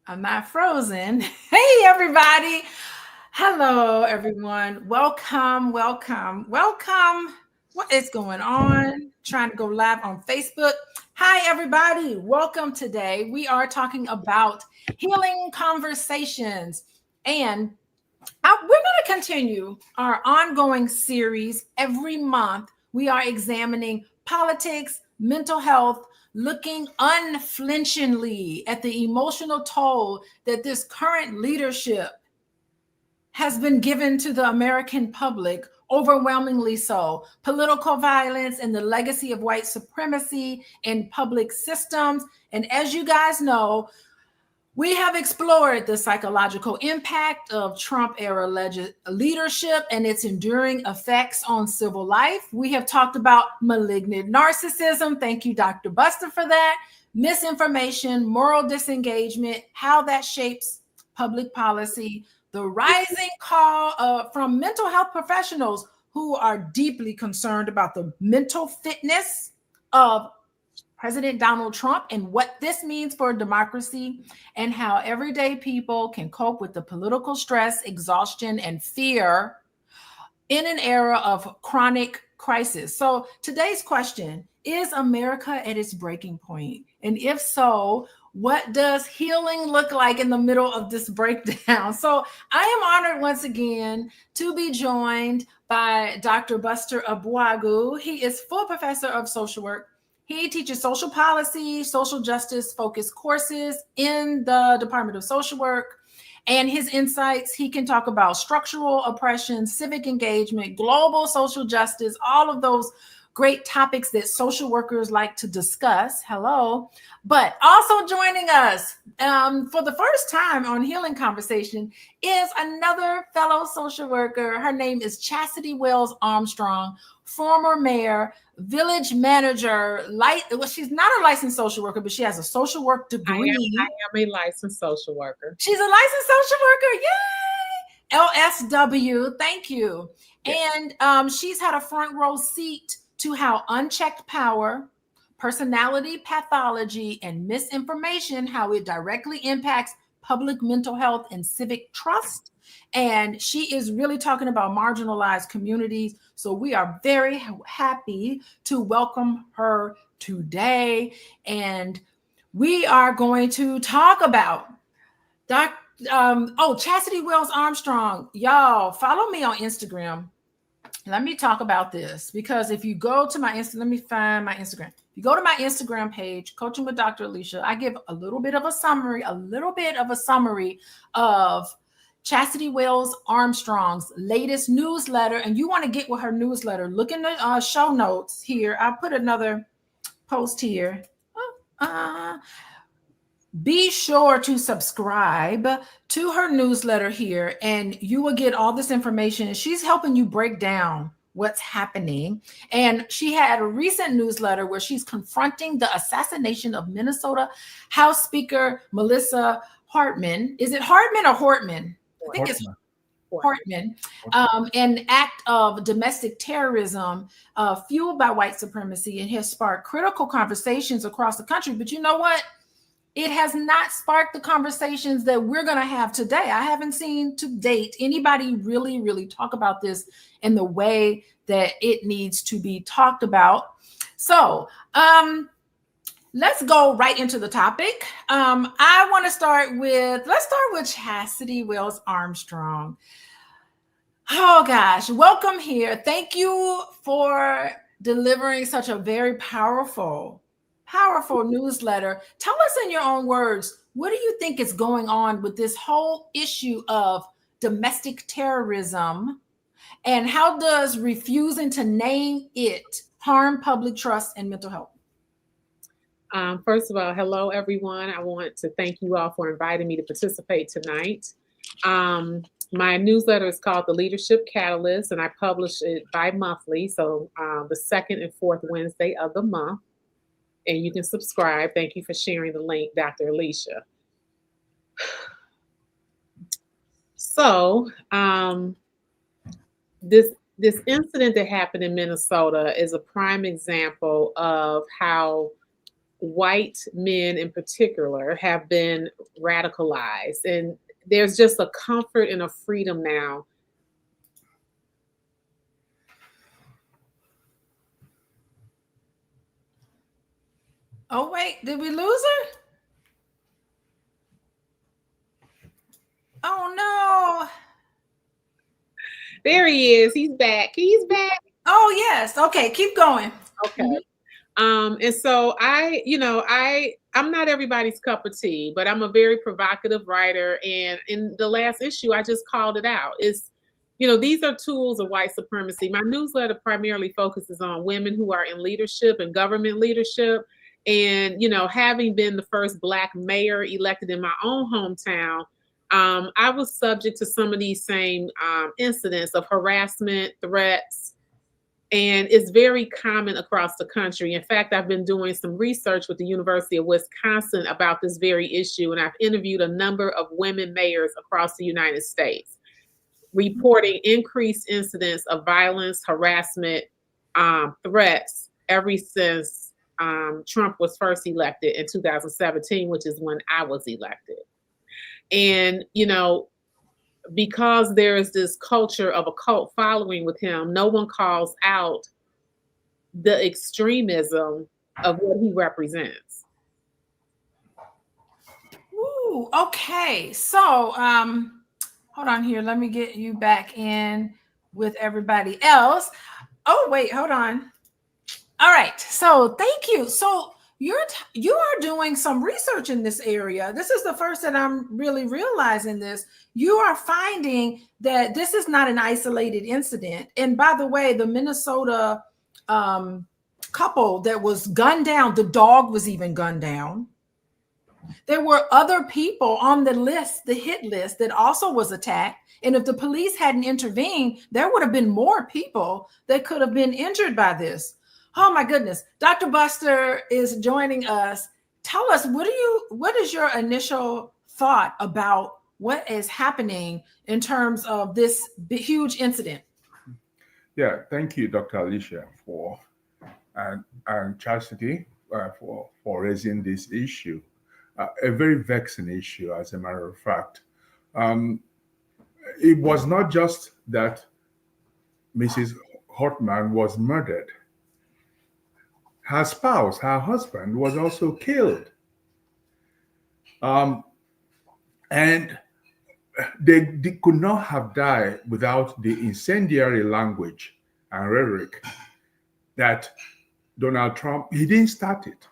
I'm not frozen. Hey, everybody. Hello, everyone. Welcome, welcome, welcome. What is going on? Trying to go live on Facebook. Hi, everybody. Welcome today. We are talking about healing conversations. And we're going to continue our ongoing series every month. We are examining politics, mental health, looking unflinchingly at the emotional toll that this current leadership has been given to the American public, overwhelmingly so. Political violence and the legacy of white supremacy in public systems. And as you guys know, we have explored the psychological impact of Trump era leadership and its enduring effects on civil life. We have talked about malignant narcissism. Thank you, Dr. Buster, for that. Misinformation, moral disengagement, how that shapes public policy, the rising call from mental health professionals who are deeply concerned about the mental fitness of President Donald Trump and what this means for democracy, and how everyday people can cope with the political stress, exhaustion, and fear in an era of chronic crisis. So today's question is America at its breaking point? And if so, what does healing look like in the middle of this breakdown? So I am honored once again to be joined by Dr. Buster Ogbuagu. He is full professor of social work. He teaches social policy, social justice focused courses in the Department of Social Work. And his insights, he can talk about structural oppression, civic engagement, global social justice, all of those great topics that social workers like to discuss. Hello. But also joining us for the first time on Healing Conversation is another fellow social worker. Her name is Chasity Wells Armstrong, former mayor, village manager. Well, she's not a licensed social worker, but she has a social work degree. I am a licensed social worker. She's a licensed social worker. Yay! LSW. Thank you. Yes. And she's had a front row seat to how unchecked power, personality pathology, and misinformation, how it directly impacts public mental health and civic trust. And she is really talking about marginalized communities. So we are very happy to welcome her today. And we are going to talk about Chasity Wells Armstrong. Y'all follow me on Instagram. Let me talk about this, because if you go to my Instagram, let me find my Instagram. If you go to my Instagram page, Coaching with Dr. Alicia, I give a little bit of a summary of Chasity Wells Armstrong's latest newsletter. And you want to get with her newsletter, look in the show notes here. I'll put another post here. Be sure to subscribe to her newsletter here, and you will get all this information. She's helping you break down what's happening. And she had a recent newsletter where she's confronting the assassination of Minnesota House Speaker Melissa Hartman. Is it Hartman or Hortman? I think it's Hartman. An act of domestic terrorism fueled by white supremacy, and has sparked critical conversations across the country. But you know what? It has not sparked the conversations that we're going to have today. I haven't seen to date anybody really talk about this in the way that it needs to be talked about. So let's go right into the topic. I want to start with Chasity Wells Armstrong. Oh gosh, welcome here. Thank you for delivering such a very powerful newsletter. Tell us in your own words, what do you think is going on with this whole issue of domestic terrorism, and how does refusing to name it harm public trust and mental health? First of all, hello, everyone. I want to thank you all for inviting me to participate tonight. My newsletter is called The Leadership Catalyst, and I publish it bi-monthly, so the second and fourth Wednesday of the month. And you can subscribe. Thank you for sharing the link, Dr. Alicia. So this incident that happened in Minnesota is a prime example of how white men in particular have been radicalized, and there's just a comfort and a freedom now. Oh, wait, did we lose her? Oh, no. There he is. He's back. He's back. Oh, yes. Okay, keep going. Okay. And so I'm not everybody's cup of tea, but I'm a very provocative writer. And in the last issue, I just called it out. These are tools of white supremacy. My newsletter primarily focuses on women who are in leadership and government leadership. And, having been the first Black mayor elected in my own hometown, I was subject to some of these same incidents of harassment, threats, and it's very common across the country. In fact, I've been doing some research with the University of Wisconsin about this very issue, and I've interviewed a number of women mayors across the United States, reporting increased incidents of violence, harassment, threats ever since Trump was first elected in 2017, which is when I was elected. And, because there is this culture of a cult following with him, no one calls out the extremism of what he represents. Ooh, okay. So, hold on here. Let me get you back in with everybody else. Oh, wait, hold on. All right. So, thank you. So, you are doing some research in this area. This is the first that I'm really realizing this. You are finding that this is not an isolated incident. And by the way, the Minnesota couple that was gunned down, the dog was even gunned down. There were other people on the list, the hit list, that also was attacked. And if the police hadn't intervened, there would have been more people that could have been injured by this. Oh my goodness. Dr. Buster is joining us. Tell us, what is your initial thought about what is happening in terms of this huge incident? Yeah, thank you, Dr. Alicia, and Chasity for raising this issue. A very vexing issue, as a matter of fact. It was not just that Mrs. Hartman was murdered. Her spouse, her husband, was also killed. And they could not have died without the incendiary language and rhetoric that Donald Trump, he didn't start it.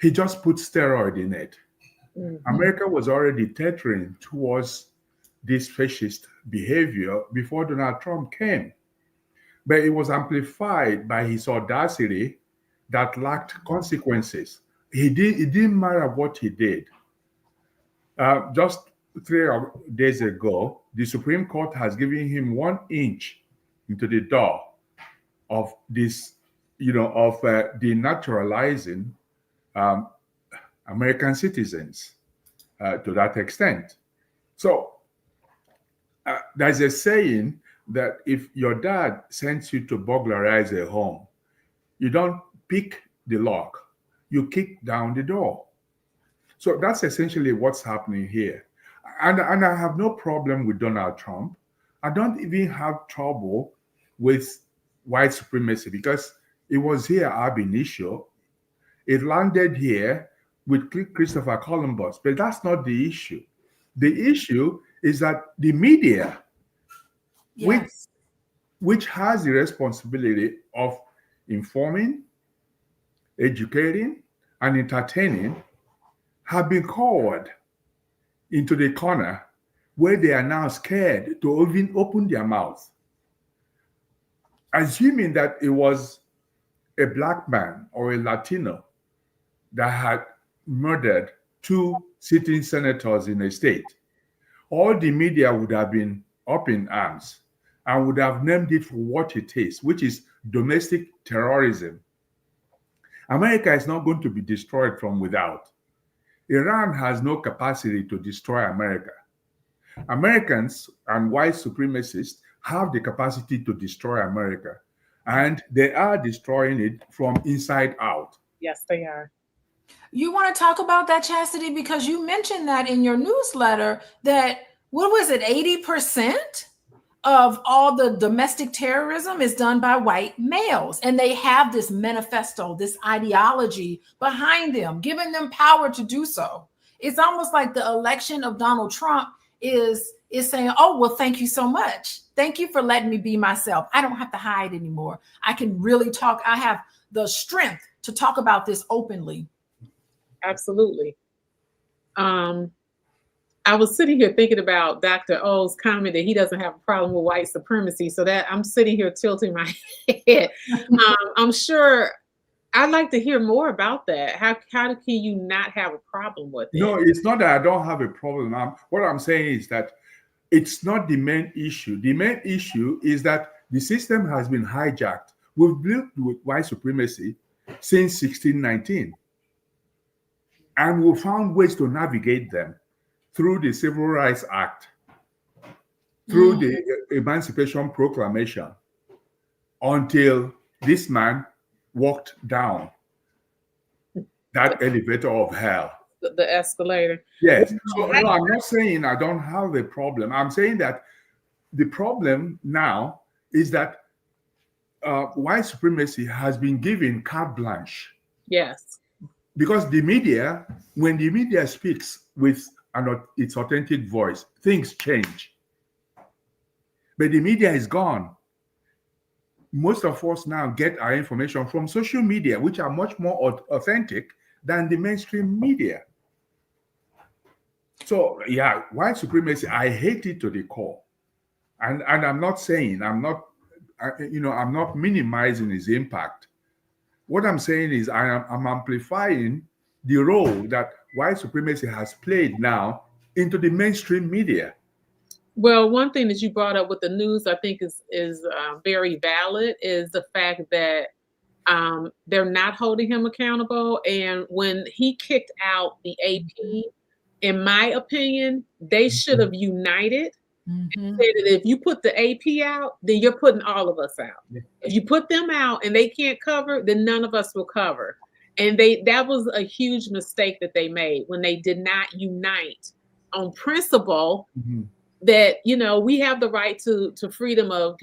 He just put steroid in it. Mm-hmm. America was already teetering towards this fascist behavior before Donald Trump came. But it was amplified by his audacity that lacked consequences. It didn't matter what he did. Just 3 days ago, the Supreme Court has given him 1 inch into the door of this, of denaturalizing American citizens to that extent. So there's a saying that if your dad sends you to burglarize a home, you don't pick the lock, you kick down the door. So that's essentially what's happening here. And I have no problem with Donald Trump. I don't even have trouble with white supremacy because it was here ab initio. It landed here with Christopher Columbus, but that's not the issue. The issue is that the media, yes, which has the responsibility of informing, educating, and entertaining, have been called into the corner where they are now scared to even open their mouth. Assuming that it was a Black man or a Latino that had murdered 2 sitting senators in a state, all the media would have been up in arms and would have named it for what it is, which is domestic terrorism. America is not going to be destroyed from without. Iran has no capacity to destroy America. Americans and white supremacists have the capacity to destroy America, and they are destroying it from inside out. Yes, they are. You want to talk about that, Chastity, because you mentioned that in your newsletter that, what was it, 80% of all the domestic terrorism is done by white males, and they have this manifesto, this ideology behind them, giving them power to do so. It's almost like the election of Donald Trump is saying, oh, well, thank you so much, thank you for letting me be myself, I don't have to hide anymore, I can really talk, I have the strength to talk about this openly. Absolutely. I was sitting here thinking about Dr. O's comment that he doesn't have a problem with white supremacy. So that I'm sitting here tilting my head. I'm sure I'd like to hear more about that. How can you not have a problem with it? No, it's not that I don't have a problem. What I'm saying is that it's not the main issue. The main issue is that the system has been hijacked. We've lived with white supremacy since 1619. And we found ways to navigate them through the Civil Rights Act, through the Emancipation Proclamation, until this man walked down that elevator of hell. The escalator. Yes. So no, I'm not saying I don't have a problem. I'm saying that the problem now is that white supremacy has been given carte blanche. Yes. Because the media, when the media speaks with its authentic voice, things change. But the media is gone. Most of us now get our information from social media, which are much more authentic than the mainstream media. So yeah, white supremacy, I hate it to the core. And I'm not saying, I'm not minimizing its impact. What I'm saying is I'm amplifying the role that white supremacy has played now into the mainstream media. Well, one thing that you brought up with the news, I think is very valid, is the fact that they're not holding him accountable. And when he kicked out the AP, in my opinion, they should have united. And said that if you put the AP out, then you're putting all of us out. If you put them out and they can't cover, then none of us will cover. And that was a huge mistake that they made when they did not unite on principle. That, we have the right to freedom of,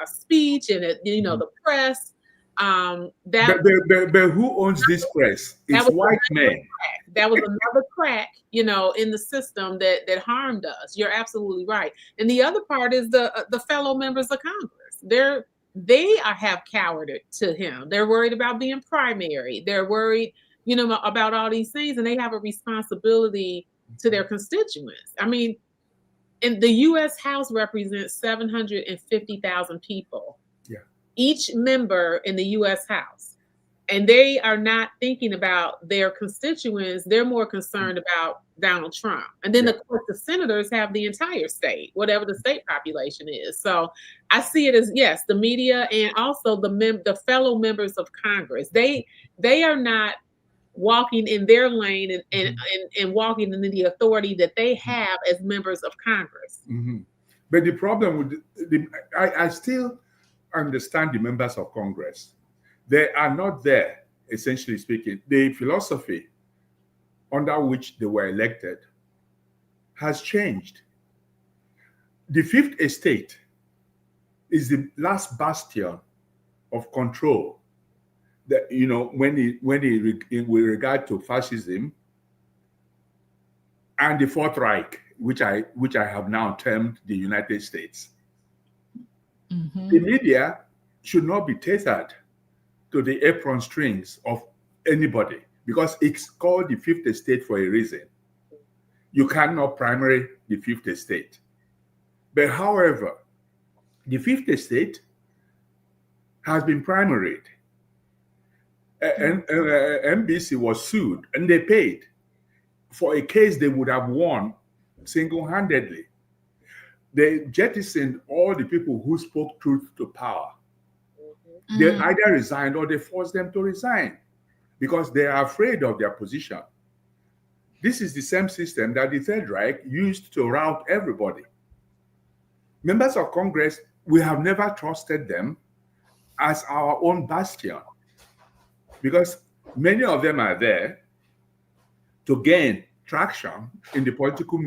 speech and, the press. But who owns this press? It's white men. That was another crack, in the system that harmed us. You're absolutely right. And the other part is the fellow members of Congress. They have cowered to him. They're worried about being primary. They're worried, about all these things, and they have a responsibility to their constituents. I mean, and the U.S. House represents 750,000 people. Yeah. Each member in the U.S. House. And they are not thinking about their constituents. They're more concerned about Donald Trump. And then, of course, the senators have the entire state, whatever the state population is. So I see it as, yes, the media and also the fellow members of Congress. They are not walking in their lane and walking in the authority that they have as members of Congress. But the problem with I still understand the members of Congress. They are not there, essentially speaking. The philosophy under which they were elected has changed. The Fifth Estate is the last bastion of control that, with regard to fascism and the Fourth Reich, which I have now termed the United States. The media should not be tethered to the apron strings of anybody because it's called the Fifth Estate for a reason. You cannot primary the Fifth Estate. But however, the Fifth Estate has been primaried. NBC was sued and they paid for a case they would have won single-handedly. They jettisoned all the people who spoke truth to power. They either resigned or they forced them to resign because they are afraid of their position. This is the same system that the Third Reich used to rout everybody. Members of Congress, we have never trusted them as our own bastion because many of them are there to gain traction in the political,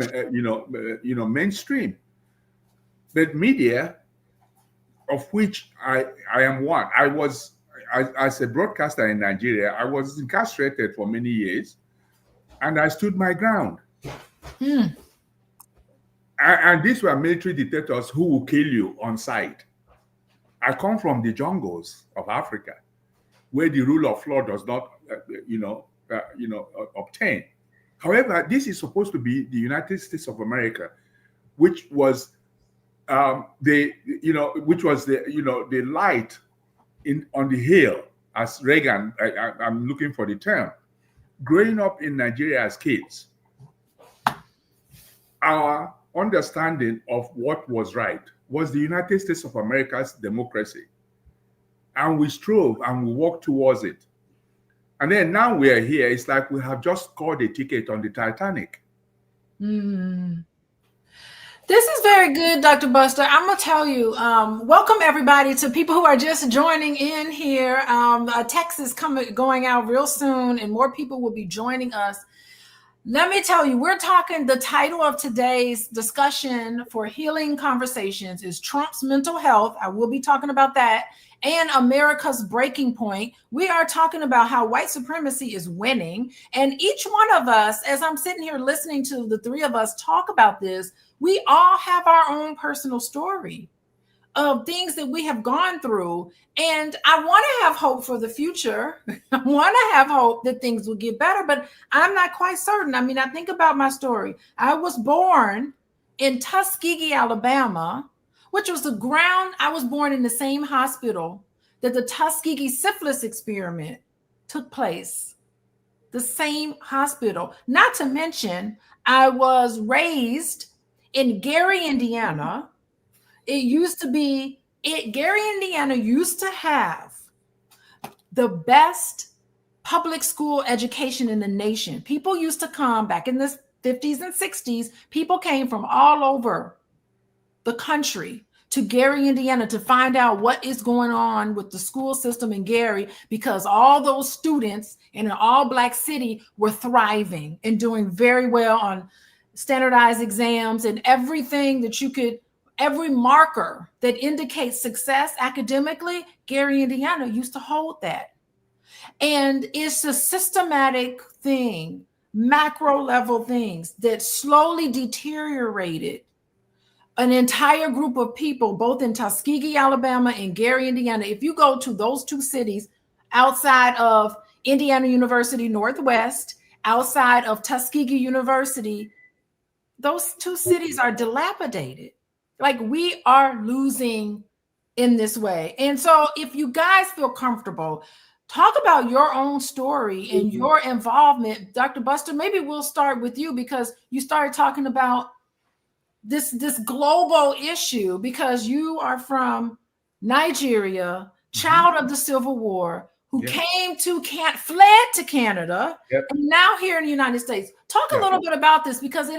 mainstream. But media, of which I am one, as a broadcaster in Nigeria, I was incarcerated for many years, and I stood my ground. And these were military dictators who will kill you on sight. I come from the jungles of Africa, where the rule of law does not, obtain. However, this is supposed to be the United States of America, which was the light on the hill, as Reagan. I'm looking for the term. Growing up in Nigeria as kids, our understanding of what was right was the United States of America's democracy. And we strove and we walked towards it. And then now we are here. It's like we have just scored a ticket on the Titanic. This is very good, Dr. Buster. I'm going to tell you, welcome everybody to people who are just joining in here. A text is going out real soon, and more people will be joining us. Let me tell you, we're talking, the title of today's discussion for Healing Conversations is Trump's Mental Health. I will be talking about that. And America's Breaking Point. We are talking about how white supremacy is winning. And each one of us, as I'm sitting here listening to the three of us talk about this, we all have our own personal story of things that we have gone through. And I want to have hope for the future. I want to have hope that things will get better, but I'm not quite certain. I mean, I think about my story. I was born in Tuskegee, Alabama, which was I was born in the same hospital that the Tuskegee syphilis experiment took place. The same hospital. Not to mention, I was raised in Gary, Indiana. Gary, Indiana used to have the best public school education in the nation. People used to come back in the 50s and 60s. People came from all over the country to Gary, Indiana to find out what is going on with the school system in Gary, because all those students in an all-Black city were thriving and doing very well on standardized exams and everything that every marker that indicates success academically, Gary, Indiana used to hold that. And it's a systematic thing, macro level things that slowly deteriorated an entire group of people, both in Tuskegee, Alabama and Gary, Indiana. If you go to those two cities outside of Indiana University Northwest, outside of Tuskegee University, those two cities are dilapidated. Like, we are losing in this way. And so if you guys feel comfortable, talk about your own story and your involvement. Dr. Buster, maybe we'll start with you, because you started talking about this global issue, because you are from Nigeria, child of the Civil War, who fled to Canada, and now here in the United States. Talk a little bit about this, because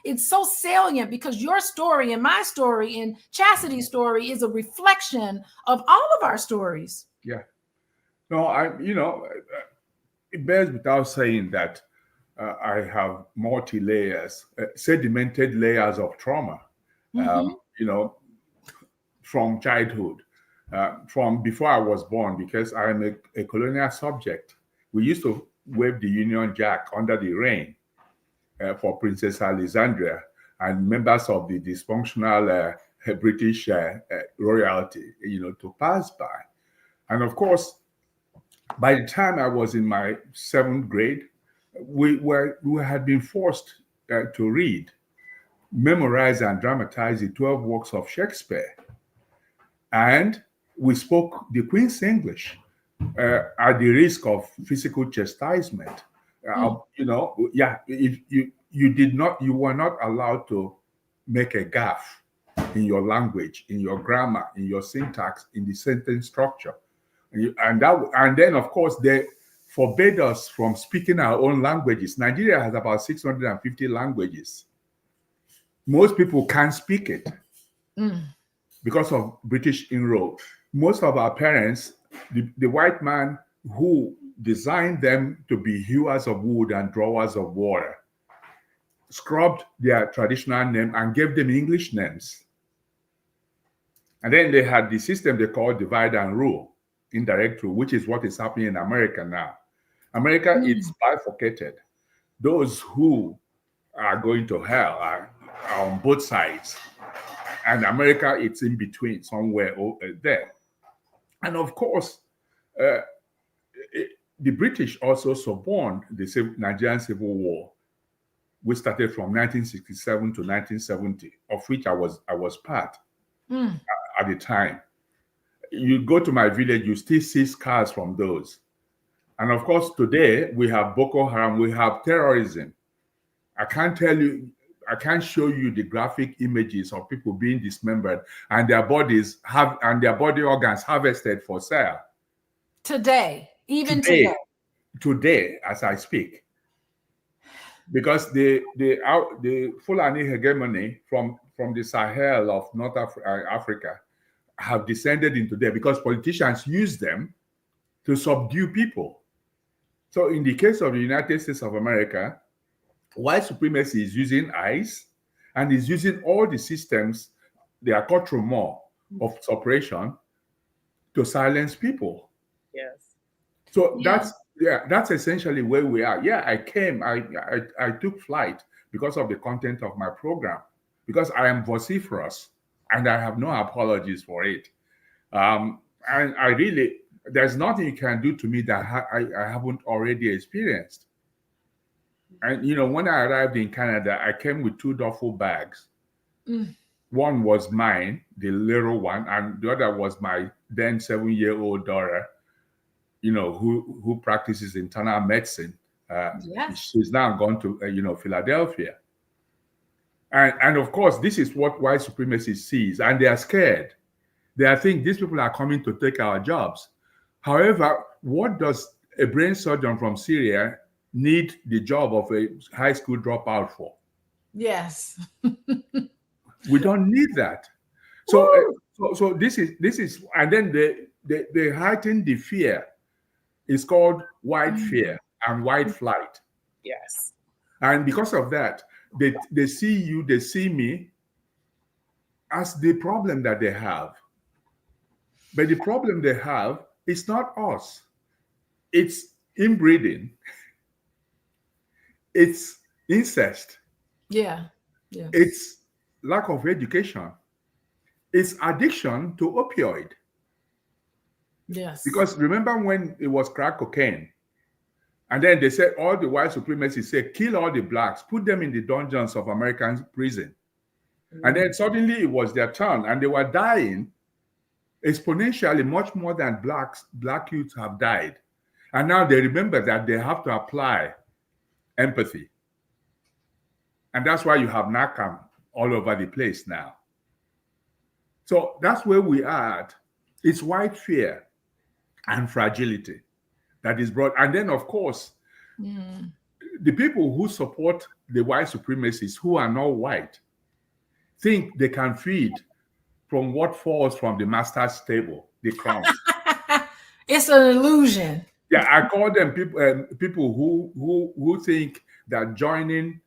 it's so salient, because your story and my story and Chastity's story is a reflection of all of our stories. Yeah. No, it bears without saying that I have multi-layers, sedimented layers of trauma, from childhood. From before I was born, because I am a colonial subject. We used to wave the Union Jack under the rain for Princess Alexandria and members of the dysfunctional British royalty, to pass by. And of course, by the time I was in my 7th grade, we had been forced to read, memorize, and dramatize the 12 works of Shakespeare. And we spoke the Queen's English at the risk of physical chastisement. If you were not allowed to make a gaffe in your language, in your grammar, in your syntax, in the sentence structure. And then, of course, they forbade us from speaking our own languages. Nigeria has about 650 languages. Most people can't speak it because of British inroad. Most of our parents, the white man who designed them to be hewers of wood and drawers of water, scrubbed their traditional name and gave them English names. And then they had the system they call divide and rule, indirect rule, which is what is happening in America now. America is bifurcated. Those who are going to hell are on both sides. And America, it's in between, somewhere there. And of course, the British also suborned the Nigerian Civil War, which started from 1967 to 1970, of which I was part at the time. You go to my village, you still see scars from those. And of course, today we have Boko Haram, we have terrorism. I can't show you the graphic images of people being dismembered and their body organs harvested for sale. Today. Today, as I speak. Because the Fulani hegemony from the Sahel of North Africa have descended into there because politicians use them to subdue people. So in the case of the United States of America, white supremacy is using ICE and is using all the systems, the accoutrement of suppression, to silence people. Yes. So that's essentially where we are. Yeah, I took flight because of the content of my program, because I am vociferous and I have no apologies for it. And I really, there's nothing you can do to me that I haven't already experienced. And, when I arrived in Canada, I came with 2 duffel bags. One was mine, the little one, and the other was my then 7-year-old daughter, who practices internal medicine. Yes. She's now gone to, Philadelphia. And of course, this is what white supremacy sees, and they are scared. They think these people are coming to take our jobs. However, what does a brain surgeon from Syria need the job of a high school dropout for? Yes. We don't need that. So this is, and then they heighten the fear. It's called white fear and white flight. Yes. And because of that, they see you, they see me as the problem that they have. But the problem they have is not us. It's inbreeding. It's incest. Yeah. It's lack of education. It's addiction to opioid. Yes. Because remember when it was crack cocaine, and then they said all the white supremacists said, kill all the blacks, put them in the dungeons of American prison. And then suddenly it was their turn, and they were dying exponentially, much more than black youths have died. And now they remember that they have to apply empathy. And that's why you have NACAM all over the place now. So that's where we are at. It's white fear and fragility that is brought. And then, of course, the people who support the white supremacists who are not white think they can feed from what falls from the master's table, the crumbs. It's an illusion. Yeah, I call them people who think that joining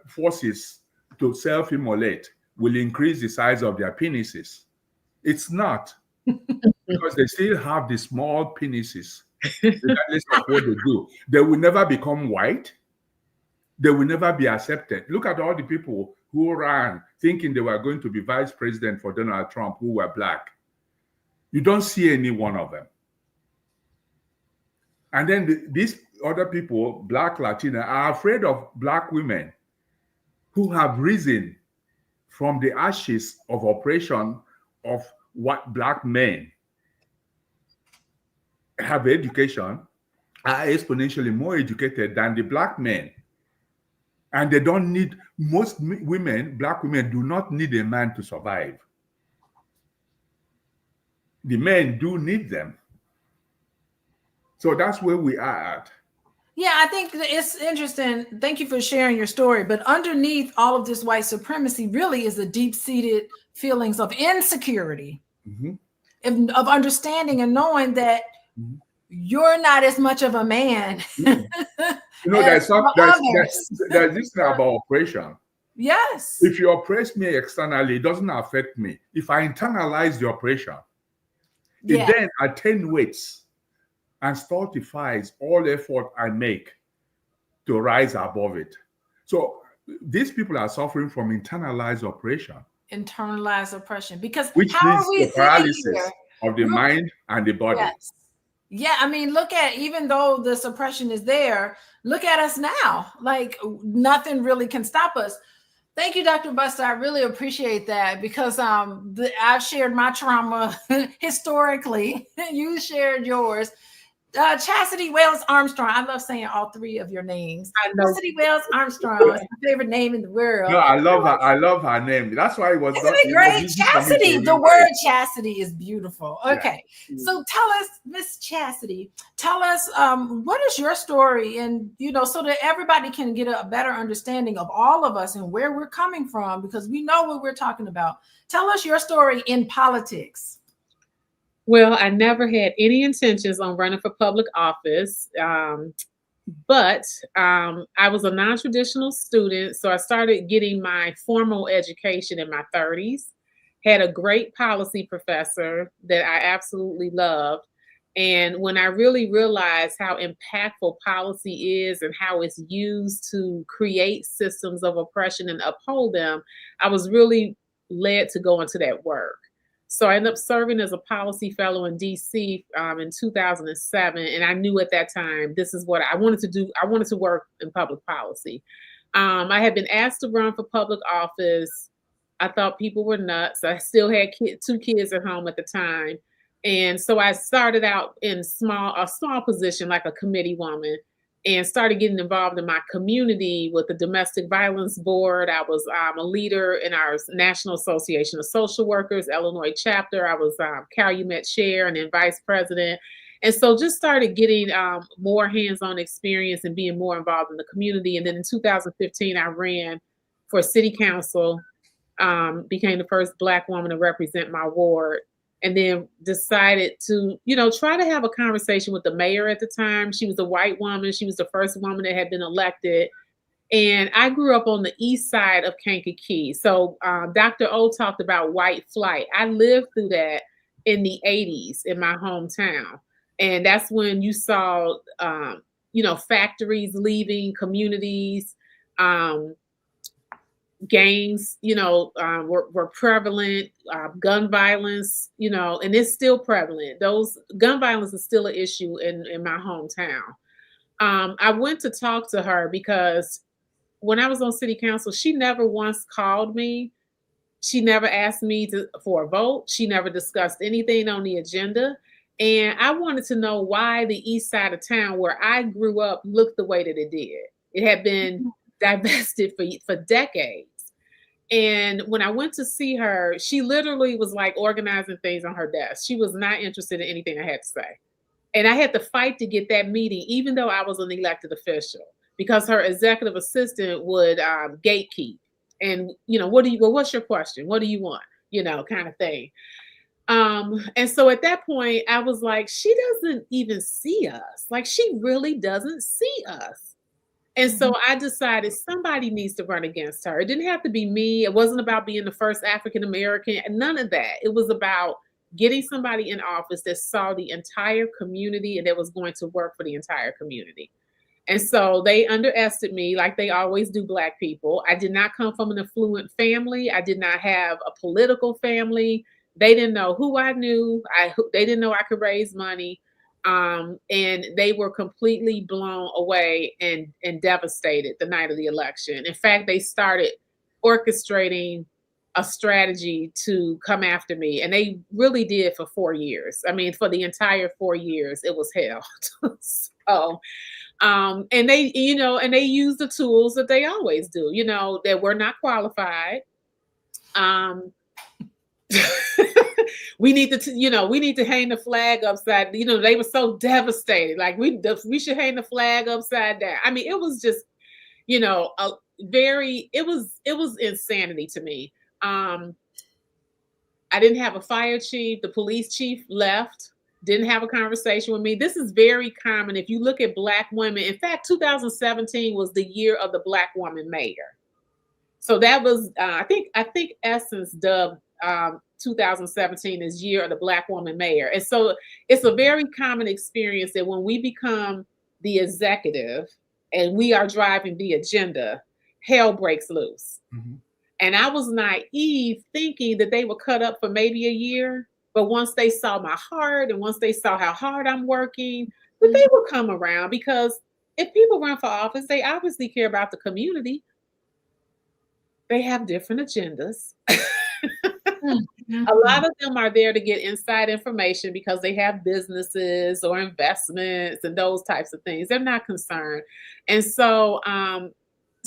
forces to self-immolate will increase the size of their penises. It's not, because they still have the small penises, regardless of what they do. They will never become white. They will never be accepted. Look at all the people who ran thinking they were going to be vice president for Donald Trump who were black. You don't see any one of them. And then these other people, black Latina, are afraid of black women who have risen from the ashes of oppression of what black men have education, are exponentially more educated than the black men. And they don't need, most women, black women do not need a man to survive. The men do need them. So that's where we are at. Yeah, I think it's interesting. Thank you for sharing your story. But underneath all of this white supremacy really is the deep-seated feelings of insecurity, of understanding and knowing that you're not as much of a man Mm. You know, as the others. there's this thing about oppression. Yes. If you oppress me externally, it doesn't affect me. If I internalize the oppression, it Yeah. then attenuates and stultifies all effort I make to rise above it. So these people are suffering from internalized oppression, Internalized oppression. Because which how are leads we to sitting here? paralysis of the Real mind and the body. Yes. Yeah, I mean, look at, even though the suppression is there, look at us now. Like nothing really can stop us. Thank you, Dr. Buster. I really appreciate that, because I've shared my trauma historically. You shared yours. Chasity Wells Armstrong. I love saying all three of your names. I know. Chasity Wells Armstrong is my favorite name in the world. No, I love her. I love her name. That's why it was Isn't not. it It was great? easy for me to Chastity. The remember word it. chastity is beautiful. Okay. Yeah. So tell us, Miss Chasity, tell us what is your story, and so that everybody can get a better understanding of all of us and where we're coming from, because we know what we're talking about. Tell us your story in politics. Well, I never had any intentions on running for public office. But I was a non-traditional student, so I started getting my formal education in my 30s. Had a great policy professor that I absolutely loved. And when I really realized how impactful policy is and how it's used to create systems of oppression and uphold them, I was really led to go into that work. So I ended up serving as a policy fellow in DC in 2007. And I knew at that time, this is what I wanted to do. I wanted to work in public policy. I had been asked to run for public office. I thought people were nuts. I still had two kids at home at the time. And so I started out in a small position, like a committee woman, and started getting involved in my community with the domestic violence board. I was a leader in our National Association of Social Workers, Illinois chapter. I was Calumet chair and then vice president. And so just started getting more hands-on experience and being more involved in the community. And then in 2015, I ran for city council, became the first Black woman to represent my ward, and then decided to, try to have a conversation with the mayor at the time. She was a white woman. She was the first woman that had been elected. And I grew up on the east side of Kankakee. So Dr. O talked about white flight. I lived through that in the 80s in my hometown. And that's when you saw, factories leaving communities, gangs, were prevalent, gun violence, and it's still prevalent. Those gun violence is still an issue in my hometown. I went to talk to her because when I was on city council, she never once called me. She never asked me for a vote. She never discussed anything on the agenda. And I wanted to know why the east side of town where I grew up looked the way that it did. It had been divested for decades. And when I went to see her, she literally was like organizing things on her desk. She was not interested in anything I had to say. And I had to fight to get that meeting, even though I was an elected official, because her executive assistant would gatekeep. And, what's your question? What do you want? Kind of thing. And so at that point, I was like, she doesn't even see us. Like, she really doesn't see us. And so I decided somebody needs to run against her. It didn't have to be me. It wasn't about being the first African-American, and none of that. It was about getting somebody in office that saw the entire community and that was going to work for the entire community. And so they underestimated me, like they always do Black people. I did not come from an affluent family. I did not have a political family. They didn't know who I knew. They didn't know I could raise money. And they were completely blown away and devastated the night of the election. In fact, they started orchestrating a strategy to come after me. And they really did for 4 years. I mean, for the entire 4 years, it was hell. So, and they, and they use the tools that they always do, that we're not qualified. We need to hang the flag upside. They were so devastated. Like we should hang the flag upside down. I mean, it was just, it was insanity to me. I didn't have a fire chief. The police chief left didn't have a conversation with me. This is very common. If you look at Black women, in fact, 2017 was the year of the Black woman mayor. So that was, I think Essence dubbed 2017 as year of the Black woman mayor. And so it's a very common experience that when we become the executive and we are driving the agenda, hell breaks loose. Mhm. And I was naive thinking that they would cut up for maybe a year. But once they saw my heart and once they saw how hard I'm working, that they would come around, because if people run for office, they obviously care about the community. They have different agendas. Mhm. A lot of them are there to get inside information because they have businesses or investments and those types of things. They're not concerned. And so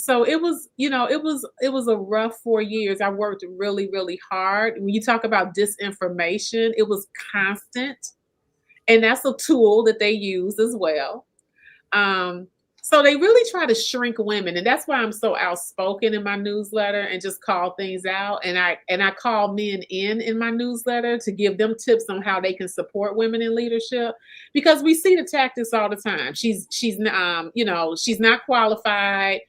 so it was, it was a rough 4 years. I worked really, really hard. When you talk about disinformation, it was constant. And that's a tool that they use as well. So they really try to shrink women, and that's why I'm so outspoken in my newsletter and just call things out. And I call men in my newsletter to give them tips on how they can support women in leadership, because we see the tactics all the time. She's not qualified,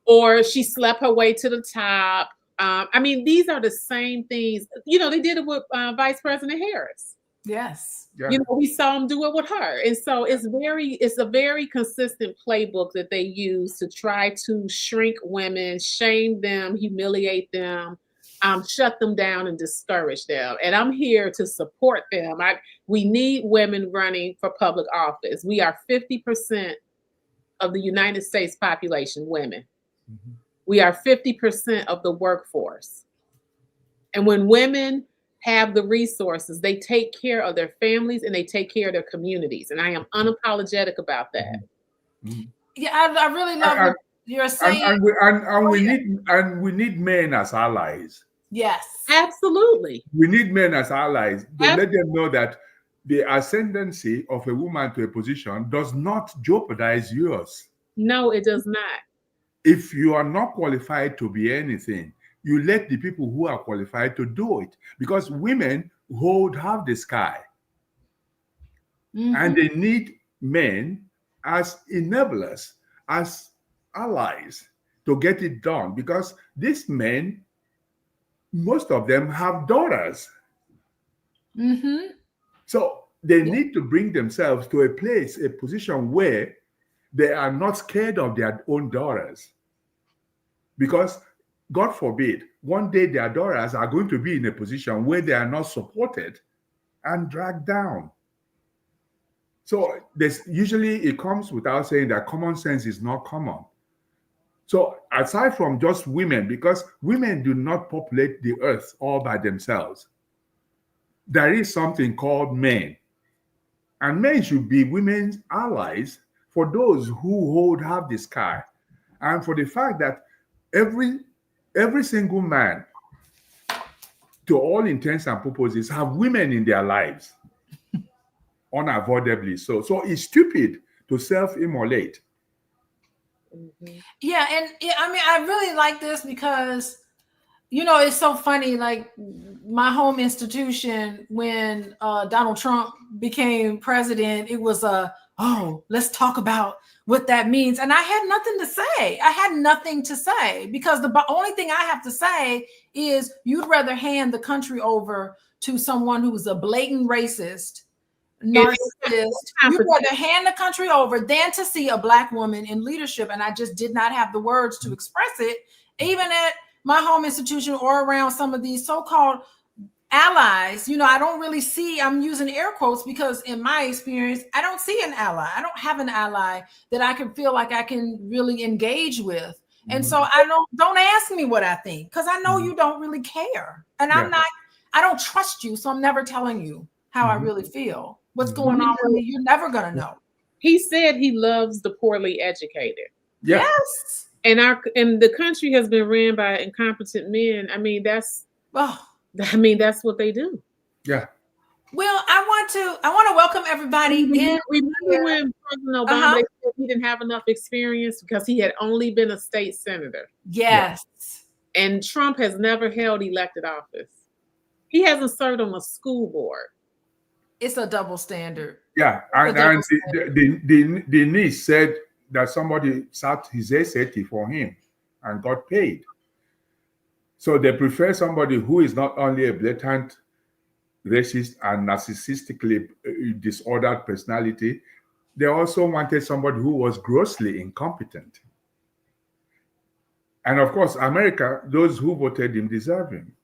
or she slept her way to the top. I mean, these are the same things. They did it with Vice President Harris. Yes. Yeah. We saw them do it with her. And so it's a very consistent playbook that they use to try to shrink women, shame them, humiliate them, shut them down, and discourage them. And I'm here to support them. We need women running for public office. We are 50% of the United States population, women. Mhm. We are 50% of the workforce. And when women have the resources, they take care of their families and they take care of their communities. And I am unapologetic about that. Mhm. Yeah, I really love what you're saying. And we need men as allies. Yes. Absolutely. We need men as allies to let them know that the ascendancy of a woman to a position does not jeopardize yours. No, it does not. If you are not qualified to be anything, you let the people who are qualified to do it, because women hold half the sky. Mhm. And they need men as enablers, as allies to get it done, because these men, most of them have daughters. Mhm. So they Yeah. need to bring themselves to a position where they are not scared of their own daughters. Because, God forbid, one day their daughters are going to be in a position where they are not supported and dragged down. So it comes without saying that common sense is not common. So aside from just women, because women do not populate the earth all by themselves, there is something called men. And men should be women's allies for those who hold half the sky. And for the fact that every single man, to all intents and purposes, have women in their lives. Unavoidably so. So it's stupid to self-immolate. Mm-hmm. Yeah, and I mean, I really like this because it's so funny. Like my home institution, when Donald Trump became president, it was let's talk about what that means. And I had nothing to say. I had nothing to say because the only thing I have to say is you'd rather hand the country over to someone who's a blatant racist, narcissist. You'd rather hand the country over than to see a Black woman in leadership. And I just did not have the words to express it, even at my home institution or around some of these so-called allies. I don't really see, I'm using air quotes because in my experience, I don't see an ally. I don't have an ally that I can feel like I can really engage with. And so don't ask me what I think, because I know you don't really care. And I don't trust you. So I'm never telling you how I really feel. What's going on with me, you're never going to know. He said he loves the poorly educated. Yeah. Yes. And the country has been ran by incompetent men. I mean, that's what they do. Yeah. Well, I want to welcome everybody in. Remember when President Obama said he didn't have enough experience because he had only been a state senator? Yes. Yeah. And Trump has never held elected office. He hasn't served on a school board. It's a double standard. Yeah, and the niece said that somebody sat his essay for him and got paid. So they prefer somebody who is not only a blatant racist and narcissistically disordered personality, they also wanted somebody who was grossly incompetent. And of course, America, those who voted him deserve him.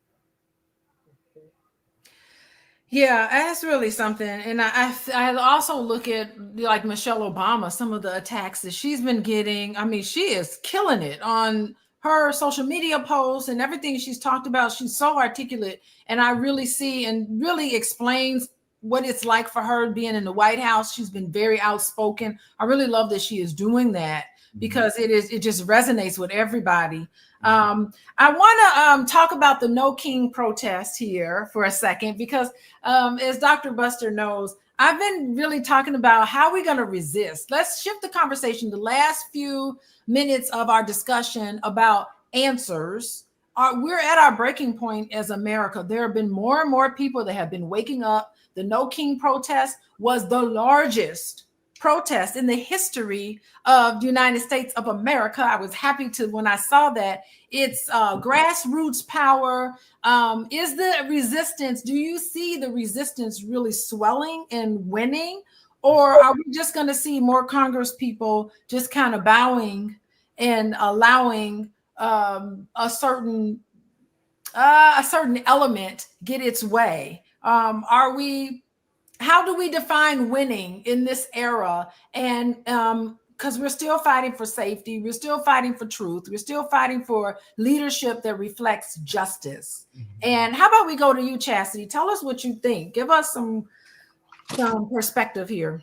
Yeah, that's really something. And I also look at like Michelle Obama, some of the attacks that she's been getting. I mean, she is killing it on her social media posts and everything she's talked about. She's so articulate, and I really see and really explains what it's like for her being in the White House. She's been very outspoken. I really love that she is doing that because it just resonates with everybody. I want to talk about the No King protest here for a second because as Dr. Buster knows, I've been really talking about how we're going to resist. Let's shift the conversation. The last few minutes of our discussion about answers we're at our breaking point as America. There have been more and more people that have been waking up. The No King protest was the largest protest in the history of the United States of America. I was happy to when I saw that. It's grassroots power. Is the resistance, do you see the resistance really swelling and winning? Or are we just going to see more Congress people just kind of bowing and allowing a certain element get its way? How do we define winning in this era? And because we're still fighting for safety, we're still fighting for truth, we're still fighting for leadership that reflects justice. And how about we go to you, Chasity? Tell us what you think. Give us some perspective here.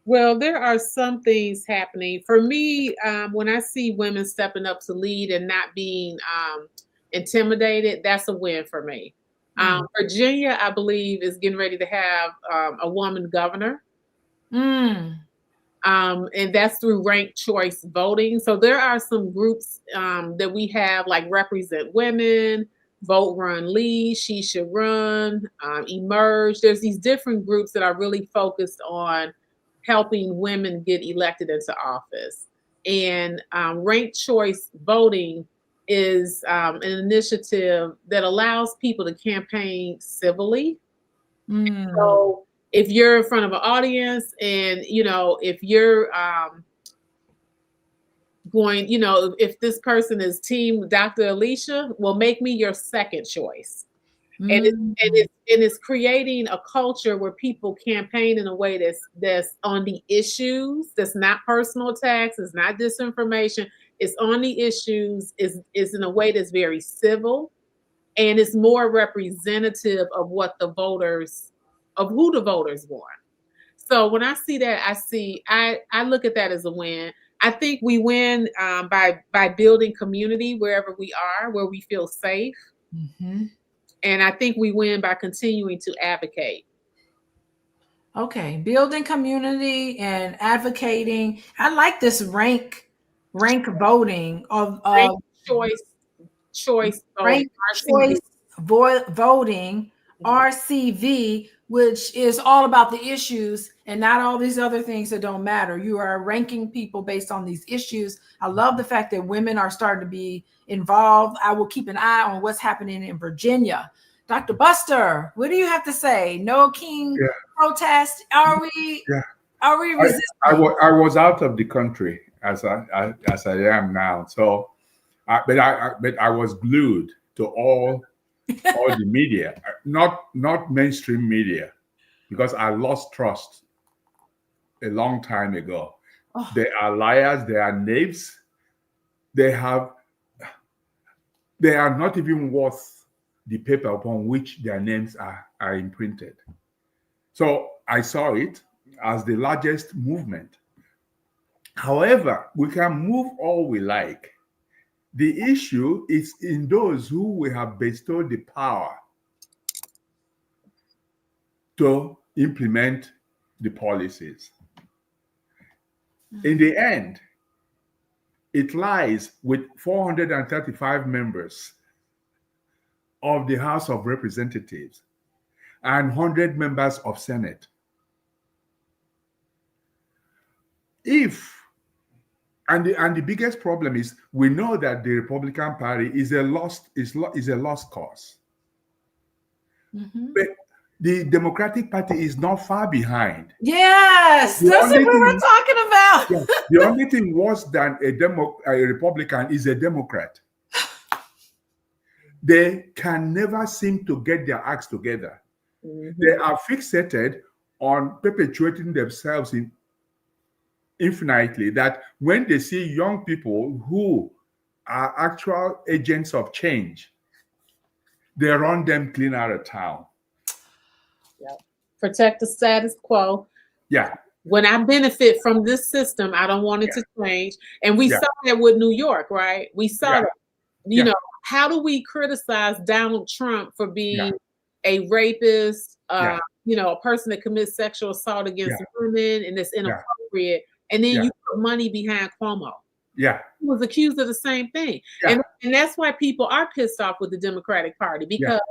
Well, there are some things happening. For me, when I see women stepping up to lead and not being intimidated, that's a win for me. Virginia, I believe, is getting ready to have a woman governor. And that's through ranked choice voting. So there are some groups that we have, like Represent Women, Vote, Run, Lead, She Should Run, Emerge. There's these different groups that are really focused on helping women get elected into office. And ranked choice voting is an initiative that allows people to campaign civilly. So if you're in front of an audience and, if you're going, if this person is team Dr. Alicia, well, make me your second choice. And it's creating a culture where people campaign in a way that's on the issues, that's not personal attacks, it's not disinformation, it's on the issues, is in a way that's very civil, and it's more representative of who the voters want. So when I see that, I look at that as a win. I think we win by building community wherever we are, where we feel safe. And I think we win by continuing to advocate. Okay, building community and advocating. I like this rank voting of choice voting, RCV, which is all about the issues and not all these other things that don't matter. You are ranking people based on these issues. I love the fact that women are starting to be involved. I will keep an eye on what's happening in Virginia. Dr. Buster, what do you have to say? No King protest. Are we resisting? I was out of the country as I am now. So, but I was glued to all the media, not mainstream media, because I lost trust a long time ago. They are liars. They are knaves. They are not even worth the paper upon which their names are imprinted. So I saw it as the largest movement. However, we can move all we like. The issue is in those who we have bestowed the power to implement the policies. In the end, it lies with 435 members of the House of Representatives and 100 members of Senate. And the biggest problem is we know that the Republican Party is a lost cause. Mm-hmm. But the Democratic Party is not far behind. Yes, that's what we were talking about. The only thing worse than a Republican is a Democrat. They can never seem to get their acts together. Mm-hmm. They are fixated on perpetuating themselves infinitely, that when they see young people who are actual agents of change, they run them clean out of town. Yep. Protect the status quo. Yeah. When I benefit from this system, I don't want it to change. And we saw that with New York, right? We saw that. You know, how do we criticize Donald Trump for being a rapist, you know, a person that commits sexual assault against women and it's inappropriate? And then you put money behind Cuomo. Yeah. He was accused of the same thing. And that's why people are pissed off with the Democratic Party, because